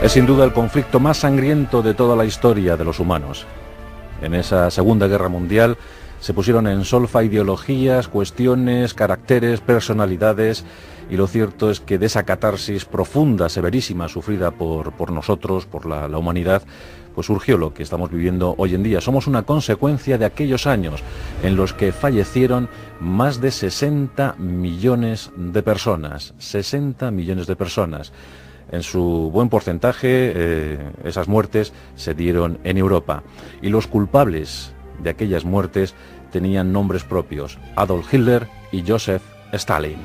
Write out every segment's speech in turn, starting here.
Es sin duda el conflicto más sangriento de toda la historia de los humanos. En esa Segunda Guerra Mundial se pusieron en solfa ideologías, cuestiones, caracteres, personalidades, y lo cierto es que de esa catarsis profunda, severísima, sufrida por nosotros, por la humanidad, pues surgió lo que estamos viviendo hoy en día. Somos una consecuencia de aquellos años en los que fallecieron más de 60 millones de personas. 60 millones de personas. En su buen porcentaje, esas muertes se dieron en Europa. Y los culpables de aquellas muertes tenían nombres propios: Adolf Hitler y Joseph Stalin.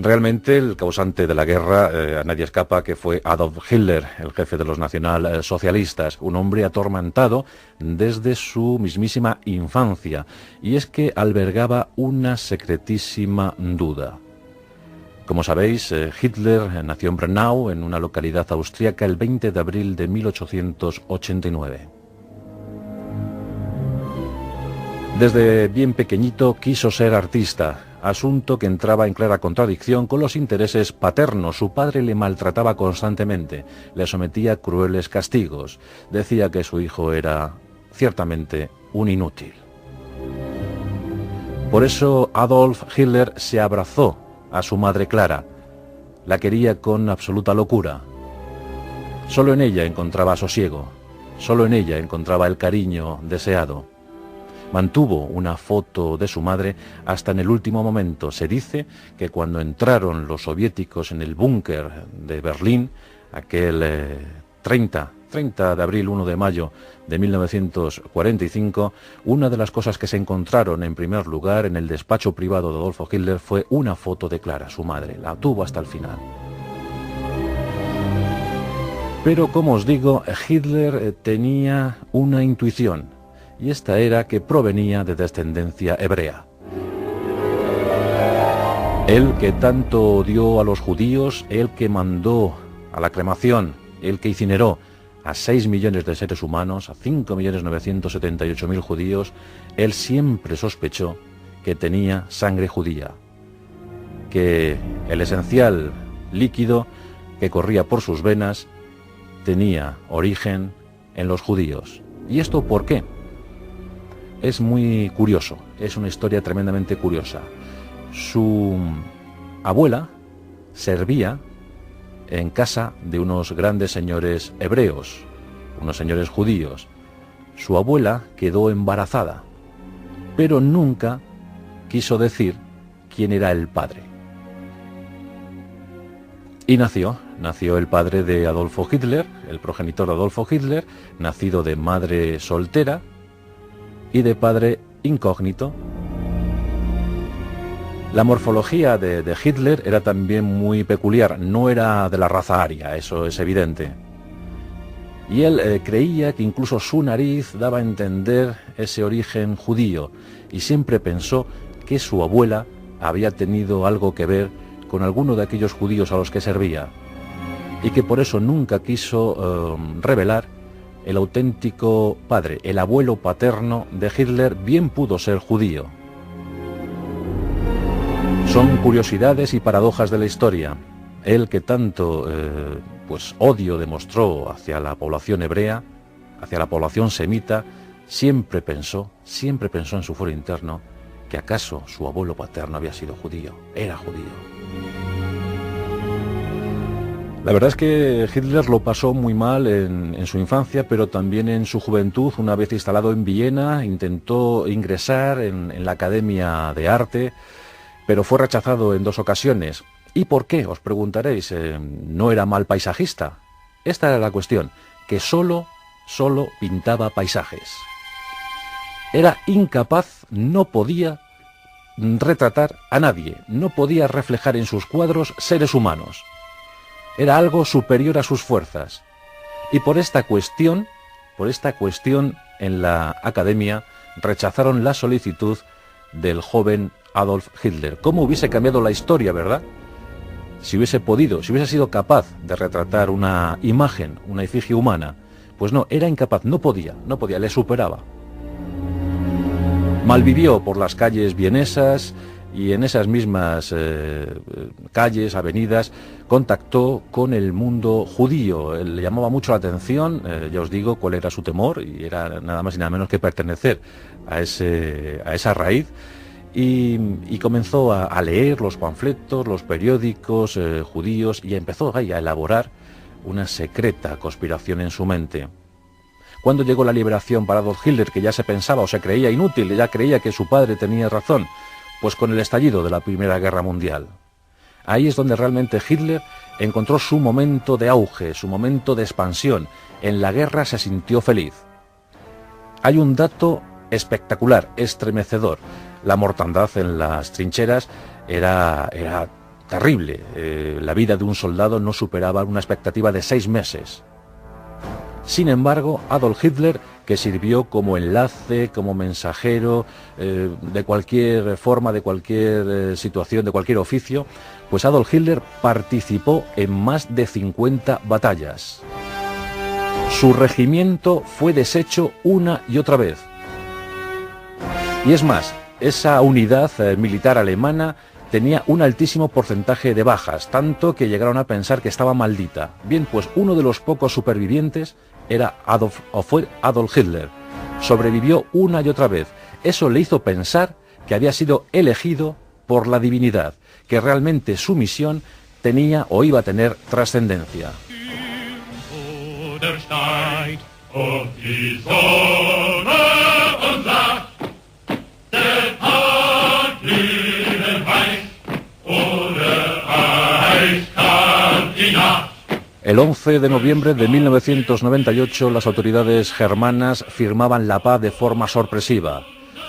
Realmente el causante de la guerra a nadie escapa que fue Adolf Hitler, el jefe de los nacionalsocialistas, un hombre atormentado desde su mismísima infancia, y es que albergaba una secretísima duda. Como sabéis, Hitler nació en Brennau, en una localidad austríaca, el 20 de abril de 1889. Desde bien pequeñito quiso ser artista, asunto que entraba en clara contradicción con los intereses paternos. Su padre le maltrataba constantemente, le sometía a crueles castigos, decía que su hijo era ciertamente un inútil. Por eso Adolf Hitler se abrazó a su madre Clara, la quería con absoluta locura. Solo en ella encontraba sosiego, solo en ella encontraba el cariño deseado. Mantuvo una foto de su madre hasta en el último momento. Se dice que cuando entraron los soviéticos en el búnker de Berlín, aquel 30 de abril, 1 de mayo de 1945, una de las cosas que se encontraron en primer lugar en el despacho privado de Adolfo Hitler fue una foto de Clara, su madre. La tuvo hasta el final. Pero, como os digo, Hitler tenía una intuición, y esta era que provenía de descendencia hebrea. Él que tanto odió a los judíos, él que mandó a la cremación, él que incineró a 6 millones de seres humanos, a 5.978.000 judíos, él siempre sospechó que tenía sangre judía, que el esencial líquido que corría por sus venas tenía origen en los judíos. ¿Y esto por qué? Es muy curioso, es una historia tremendamente curiosa. Su abuela servía en casa de unos grandes señores hebreos, unos señores judíos. Su abuela quedó embarazada, pero nunca quiso decir quién era el padre. Y nació el padre de Adolfo Hitler, el progenitor de Adolfo Hitler, nacido de madre soltera y de padre incógnito. La morfología de Hitler era también muy peculiar, no era de la raza aria, eso es evidente. Y él creía que incluso su nariz daba a entender ese origen judío, y siempre pensó que su abuela había tenido algo que ver con alguno de aquellos judíos a los que servía, y que por eso nunca quiso revelar el auténtico padre. El abuelo paterno de Hitler bien pudo ser judío. Son curiosidades y paradojas de la historia. Él que tanto odio demostró hacia la población hebrea, hacia la población semita, siempre pensó en su fuero interno que acaso su abuelo paterno había sido judío, era judío. La verdad es que Hitler lo pasó muy mal en su infancia, pero también en su juventud. Una vez instalado en Viena, intentó ingresar en la Academia de Arte, pero fue rechazado en 2 ocasiones. ¿Y por qué?, os preguntaréis. ¿No era mal paisajista? Esta era la cuestión, que solo pintaba paisajes. Era incapaz, no podía retratar a nadie, no podía reflejar en sus cuadros seres humanos. Era algo superior a sus fuerzas. Y por esta cuestión en la academia rechazaron la solicitud del joven Adolf Hitler. ¿Cómo hubiese cambiado la historia, verdad? Si hubiese sido capaz de retratar una imagen, una efigie humana. Pues no, era incapaz, no podía, le superaba. Malvivió por las calles vienesas y en esas mismas calles, avenidas, contactó con el mundo judío. Le llamaba mucho la atención, ya os digo cuál era su temor, y era nada más y nada menos que pertenecer a esa raíz. Y comenzó a leer los panfletos, los periódicos judíos, y empezó a elaborar una secreta conspiración en su mente. Cuando llegó la liberación para Adolf Hitler, que ya se pensaba o se creía inútil, ya creía que su padre tenía razón, pues con el estallido de la Primera Guerra Mundial. Ahí es donde realmente Hitler encontró su momento de auge, su momento de expansión. En la guerra se sintió feliz. Hay un dato espectacular, estremecedor. La mortandad en las trincheras era terrible. La vida de un soldado no superaba una expectativa de 6 meses. Sin embargo, Adolf Hitler, que sirvió como enlace, como mensajero, de cualquier forma, de cualquier situación, de cualquier oficio, pues Adolf Hitler participó en más de 50 batallas. Su regimiento fue deshecho una y otra vez. Y es más, esa unidad militar alemana tenía un altísimo porcentaje de bajas, tanto que llegaron a pensar que estaba maldita. Bien, pues uno de los pocos supervivientes fue Adolf Hitler. Sobrevivió una y otra vez. Eso le hizo pensar que había sido elegido por la divinidad, que realmente su misión tenía o iba a tener trascendencia. El 11 de noviembre de 1998 las autoridades germanas firmaban la paz de forma sorpresiva.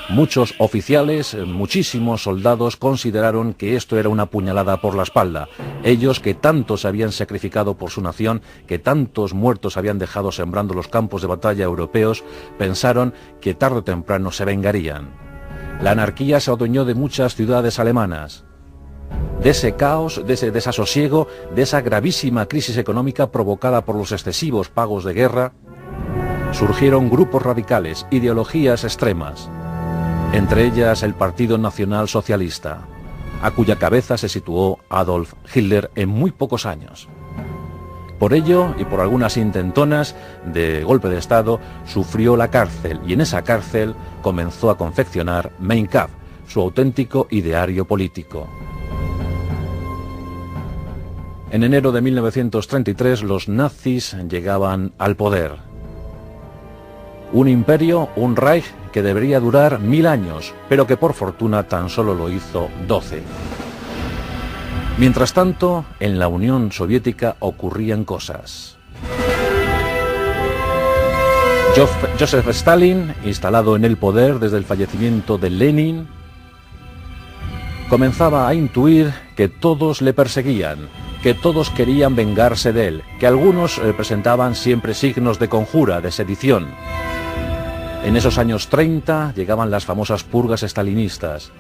Muchos oficiales, muchísimos soldados consideraron que esto era una puñalada por la espalda. Ellos que tanto se habían sacrificado por su nación, que tantos muertos habían dejado sembrando los campos de batalla europeos, pensaron que tarde o temprano se vengarían. La anarquía se adueñó de muchas ciudades alemanas. De ese caos, de ese desasosiego, de esa gravísima crisis económica provocada por los excesivos pagos de guerra, surgieron grupos radicales, ideologías extremas, entre ellas el Partido Nacional Socialista, a cuya cabeza se situó Adolf Hitler en muy pocos años. Por ello, y por algunas intentonas de golpe de Estado, sufrió la cárcel, y en esa cárcel comenzó a confeccionar Mein Kampf, su auténtico ideario político. En enero de 1933 los nazis llegaban al poder. Un imperio, un Reich, que debería durar 1000 años, pero que por fortuna tan solo lo hizo 12. Mientras tanto, en la Unión Soviética ocurrían cosas. Joseph Stalin, instalado en el poder desde el fallecimiento de Lenin, comenzaba a intuir que todos le perseguían, que todos querían vengarse de él, que algunos presentaban siempre signos de conjura, de sedición. En esos años 30 llegaban las famosas purgas estalinistas.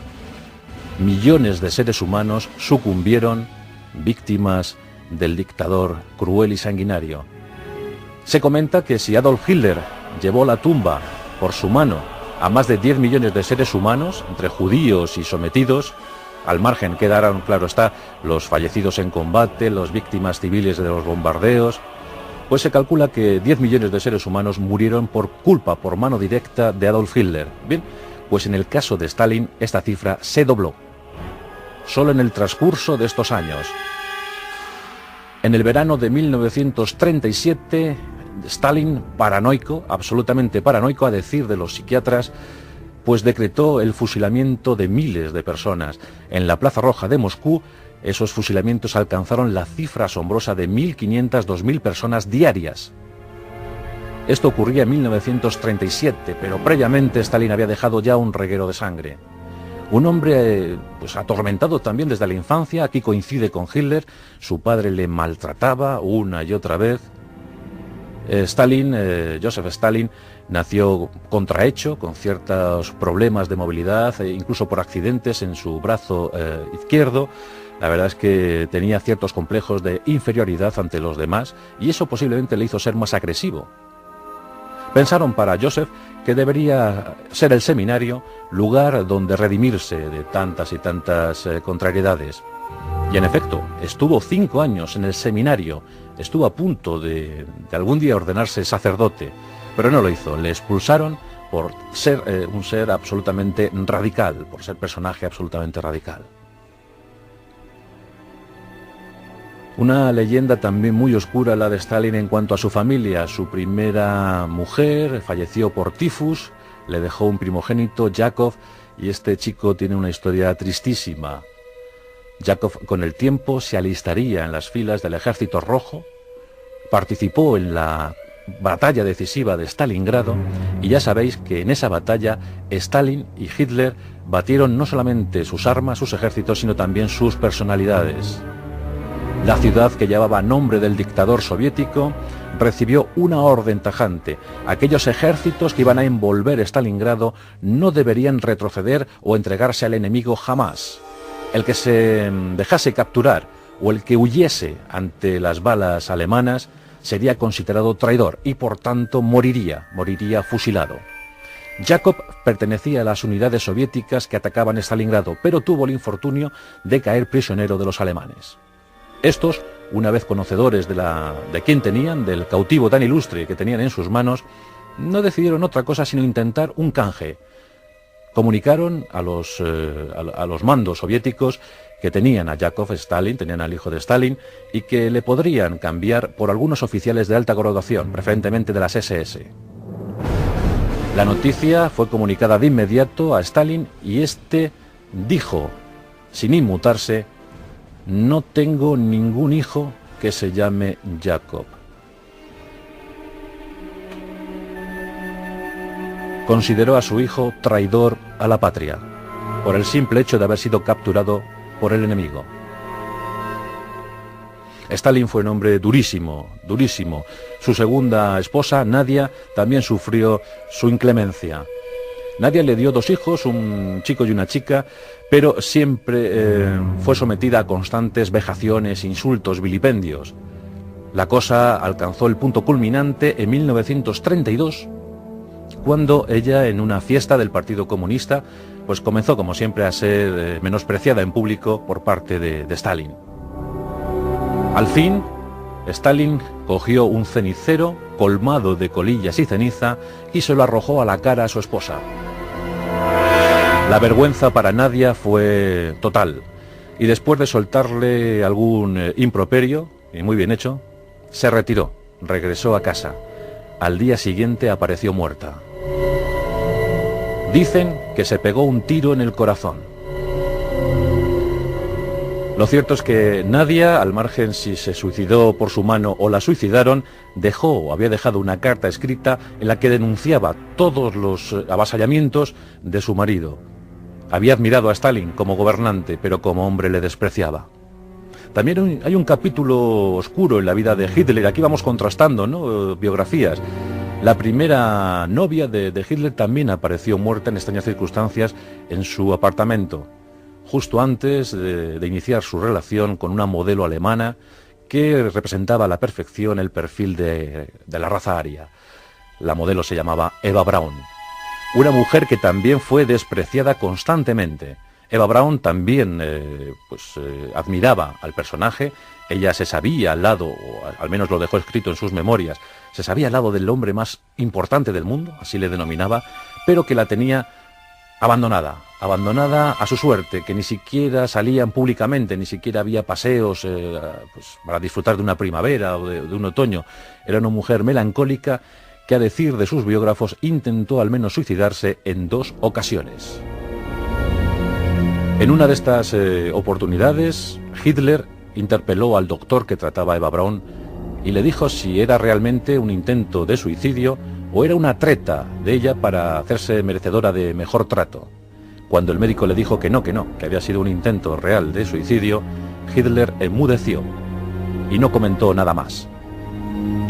Millones de seres humanos sucumbieron víctimas del dictador cruel y sanguinario. Se comenta que si Adolf Hitler llevó la tumba por su mano a más de 10 millones de seres humanos, entre judíos y sometidos, al margen quedaron, claro está, los fallecidos en combate, las víctimas civiles de los bombardeos, pues se calcula que 10 millones de seres humanos murieron por culpa, por mano directa de Adolf Hitler. Bien, pues en el caso de Stalin esta cifra se dobló, solo en el transcurso de estos años. En el verano de 1937, Stalin, paranoico, absolutamente paranoico, a decir de los psiquiatras, pues decretó el fusilamiento de miles de personas. En la Plaza Roja de Moscú, esos fusilamientos alcanzaron la cifra asombrosa de 1.500, 2.000 personas diarias. Esto ocurría en 1937, pero previamente Stalin había dejado ya un reguero de sangre. Un hombre pues atormentado también desde la infancia, aquí coincide con Hitler, su padre le maltrataba una y otra vez. Joseph Stalin, nació contrahecho, con ciertos problemas de movilidad, incluso por accidentes en su brazo izquierdo. La verdad es que tenía ciertos complejos de inferioridad ante los demás, y eso posiblemente le hizo ser más agresivo. Pensaron para Joseph que debería ser el seminario lugar donde redimirse de tantas y tantas contrariedades. Y en efecto, estuvo 5 años en el seminario, estuvo a punto de algún día ordenarse sacerdote, pero no lo hizo. Le expulsaron por ser un ser absolutamente radical, por ser personaje absolutamente radical. Una leyenda también muy oscura la de Stalin en cuanto a su familia. Su primera mujer falleció por tifus, le dejó un primogénito, Yakov, y este chico tiene una historia tristísima. Yakov con el tiempo se alistaría en las filas del Ejército Rojo, participó en la batalla decisiva de Stalingrado, y ya sabéis que en esa batalla Stalin y Hitler batieron no solamente sus armas, sus ejércitos, sino también sus personalidades. La ciudad, que llevaba nombre del dictador soviético, recibió una orden tajante. Aquellos ejércitos que iban a envolver Stalingrado no deberían retroceder o entregarse al enemigo jamás. El que se dejase capturar o el que huyese ante las balas alemanas sería considerado traidor y por tanto moriría fusilado. Yakov pertenecía a las unidades soviéticas que atacaban Stalingrado, pero tuvo el infortunio de caer prisionero de los alemanes. Estos, una vez conocedores de quién tenían, del cautivo tan ilustre que tenían en sus manos, no decidieron otra cosa sino intentar un canje. Comunicaron a los mandos soviéticos que tenían a Yakov Stalin, tenían al hijo de Stalin, y que le podrían cambiar por algunos oficiales de alta graduación, preferentemente de las SS. La noticia fue comunicada de inmediato a Stalin y este dijo, sin inmutarse: no tengo ningún hijo que se llame Yakov. Consideró a su hijo traidor a la patria, por el simple hecho de haber sido capturado por el enemigo. Stalin fue un hombre durísimo, durísimo. Su segunda esposa, Nadia, también sufrió su inclemencia. Nadia le dio 2 hijos, un chico y una chica, pero siempre fue sometida a constantes vejaciones, insultos, vilipendios. La cosa alcanzó el punto culminante en 1932, cuando ella, en una fiesta del Partido Comunista, pues comenzó, como siempre, a ser menospreciada en público por parte de Stalin. Al fin, Stalin cogió un cenicero colmado de colillas y ceniza y se lo arrojó a la cara a su esposa. La vergüenza para Nadia fue total, y después de soltarle algún improperio, y muy bien hecho, se retiró, regresó a casa. Al día siguiente apareció muerta. Dicen que se pegó un tiro en el corazón. Lo cierto es que Nadia, al margen si se suicidó por su mano o la suicidaron, había dejado una carta escrita en la que denunciaba todos los avasallamientos de su marido. Había admirado a Stalin como gobernante, pero como hombre le despreciaba. También hay un capítulo oscuro en la vida de Hitler. Aquí vamos contrastando, ¿no?, biografías. La primera novia de Hitler también apareció muerta en extrañas circunstancias en su apartamento, justo antes de iniciar su relación con una modelo alemana que representaba a la perfección el perfil de la raza aria. La modelo se llamaba Eva Braun, una mujer que también fue despreciada constantemente. Eva Braun también admiraba al personaje. Ella se sabía al lado, o al menos lo dejó escrito en sus memorias, se sabía al lado del hombre más importante del mundo, así le denominaba, pero que la tenía abandonada a su suerte, que ni siquiera salían públicamente, ni siquiera había paseos para disfrutar de una primavera o de un otoño. Era una mujer melancólica que, a decir de sus biógrafos, intentó al menos suicidarse en 2 ocasiones. En una de estas oportunidades, Hitler interpeló al doctor que trataba a Eva Braun y le dijo si era realmente un intento de suicidio o era una treta de ella para hacerse merecedora de mejor trato. Cuando el médico le dijo que no, que había sido un intento real de suicidio, Hitler enmudeció y no comentó nada más.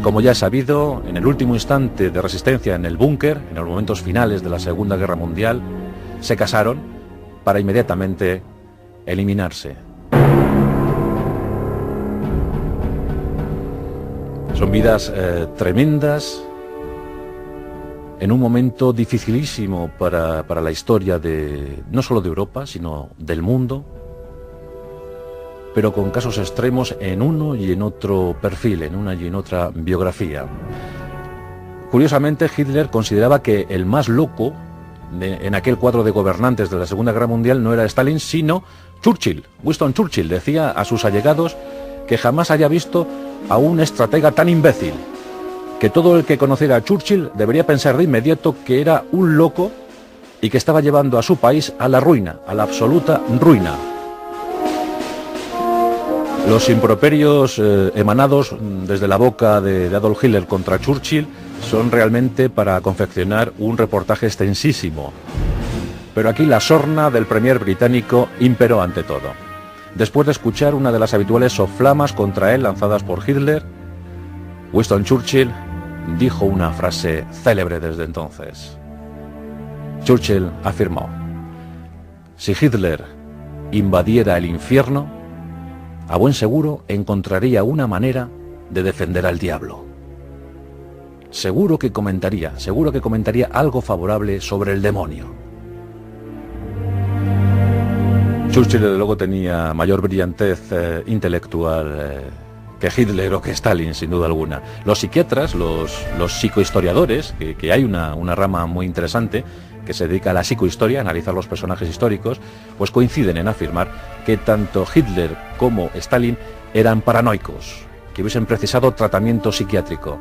Como ya es sabido, en el último instante de resistencia en el búnker, en los momentos finales de la Segunda Guerra Mundial, se casaron para inmediatamente eliminarse. Son vidas tremendas, en un momento dificilísimo para la historia no solo de Europa, sino del mundo, pero con casos extremos en uno y en otro perfil, en una y en otra biografía. Curiosamente, Hitler consideraba que el más loco en aquel cuadro de gobernantes de la Segunda Guerra Mundial no era Stalin, sino Churchill. Winston Churchill decía a sus allegados que jamás haya visto a un estratega tan imbécil, que todo el que conociera a Churchill debería pensar de inmediato que era un loco y que estaba llevando a su país a la ruina, a la absoluta ruina. Los improperios emanados desde la boca de Adolf Hitler contra Churchill son realmente para confeccionar un reportaje extensísimo. Pero aquí la sorna del premier británico imperó ante todo. Después de escuchar una de las habituales soflamas contra él lanzadas por Hitler, Winston Churchill dijo una frase célebre desde entonces. Churchill afirmó: si Hitler invadiera el infierno, a buen seguro encontraría una manera de defender al diablo. Seguro que comentaría algo favorable sobre el demonio. Churchill, desde luego, tenía mayor brillantez intelectual que Hitler o que Stalin, sin duda alguna. Los psiquiatras, los psicohistoriadores, que hay una rama muy interesante que se dedica a la psicohistoria, a analizar los personajes históricos, pues coinciden en afirmar que tanto Hitler como Stalin eran paranoicos, que hubiesen precisado tratamiento psiquiátrico,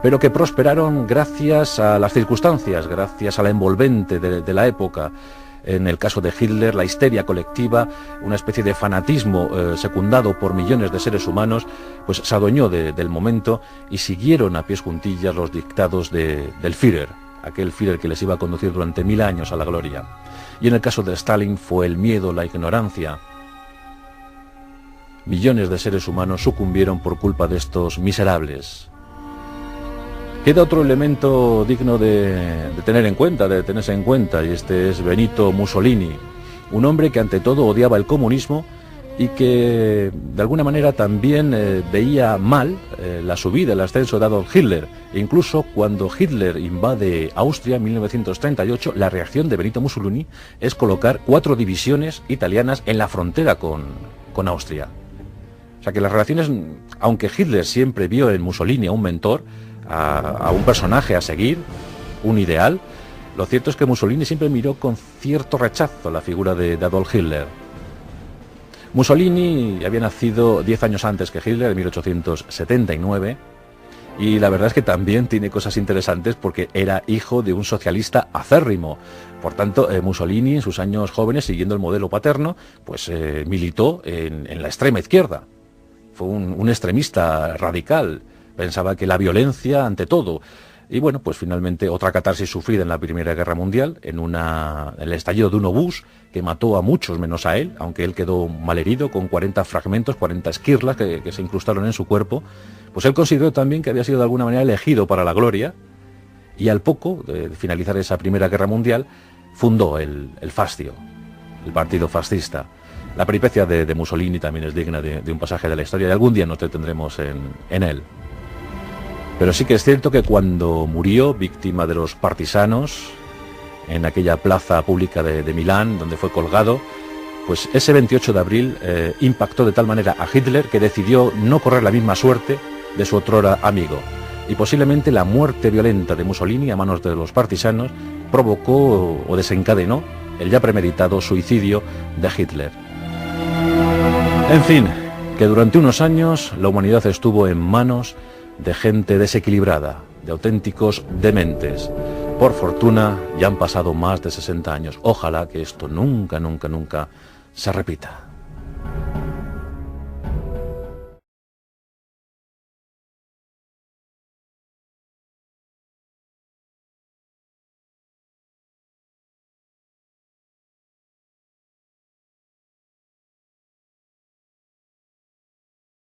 pero que prosperaron gracias a las circunstancias, gracias a la envolvente de la época. En el caso de Hitler, la histeria colectiva, una especie de fanatismo secundado por millones de seres humanos, pues se adueñó del momento y siguieron a pies juntillas los dictados del Führer, aquel Führer que les iba a conducir durante 1000 años a la gloria. Y en el caso de Stalin fue el miedo, la ignorancia. Millones de seres humanos sucumbieron por culpa de estos miserables. Queda otro elemento digno de tener en cuenta, de tenerse en cuenta, y este es Benito Mussolini, un hombre que ante todo odiaba el comunismo y que de alguna manera también veía mal la subida, el ascenso de Adolf Hitler. E incluso cuando Hitler invade Austria en 1938, la reacción de Benito Mussolini es colocar 4 divisiones italianas en la frontera con Austria. O sea que las relaciones, aunque Hitler siempre vio en Mussolini a un mentor, a un personaje a seguir, un ideal, lo cierto es que Mussolini siempre miró con cierto rechazo la figura de Adolf Hitler. Mussolini había nacido 10 años antes que Hitler, en 1879, y la verdad es que también tiene cosas interesantes porque era hijo de un socialista acérrimo. Por tanto, Mussolini en sus años jóvenes, siguiendo el modelo paterno, pues militó en la extrema izquierda. Fue un extremista radical. Pensaba que la violencia ante todo. Y bueno, pues finalmente otra catarsis sufrida en la Primera Guerra Mundial, en el estallido de un obús que mató a muchos menos a él, aunque él quedó malherido con 40 fragmentos, 40 esquirlas que se incrustaron en su cuerpo. Pues él consideró también que había sido de alguna manera elegido para la gloria, y al poco de finalizar esa Primera Guerra Mundial fundó el Fastio, el partido fascista. La peripecia de Mussolini también es digna de un pasaje de la historia, y algún día nos detendremos en él. Pero sí que es cierto que cuando murió, víctima de los partisanos, en aquella plaza pública de Milán, donde fue colgado, pues ese 28 de abril impactó de tal manera a Hitler que decidió no correr la misma suerte de su otrora amigo. Y posiblemente la muerte violenta de Mussolini a manos de los partisanos provocó o desencadenó el ya premeditado suicidio de Hitler. En fin, que durante unos años la humanidad estuvo en manos de gente desequilibrada, de auténticos dementes. Por fortuna, ya han pasado más de 60 años. Ojalá que esto nunca se repita.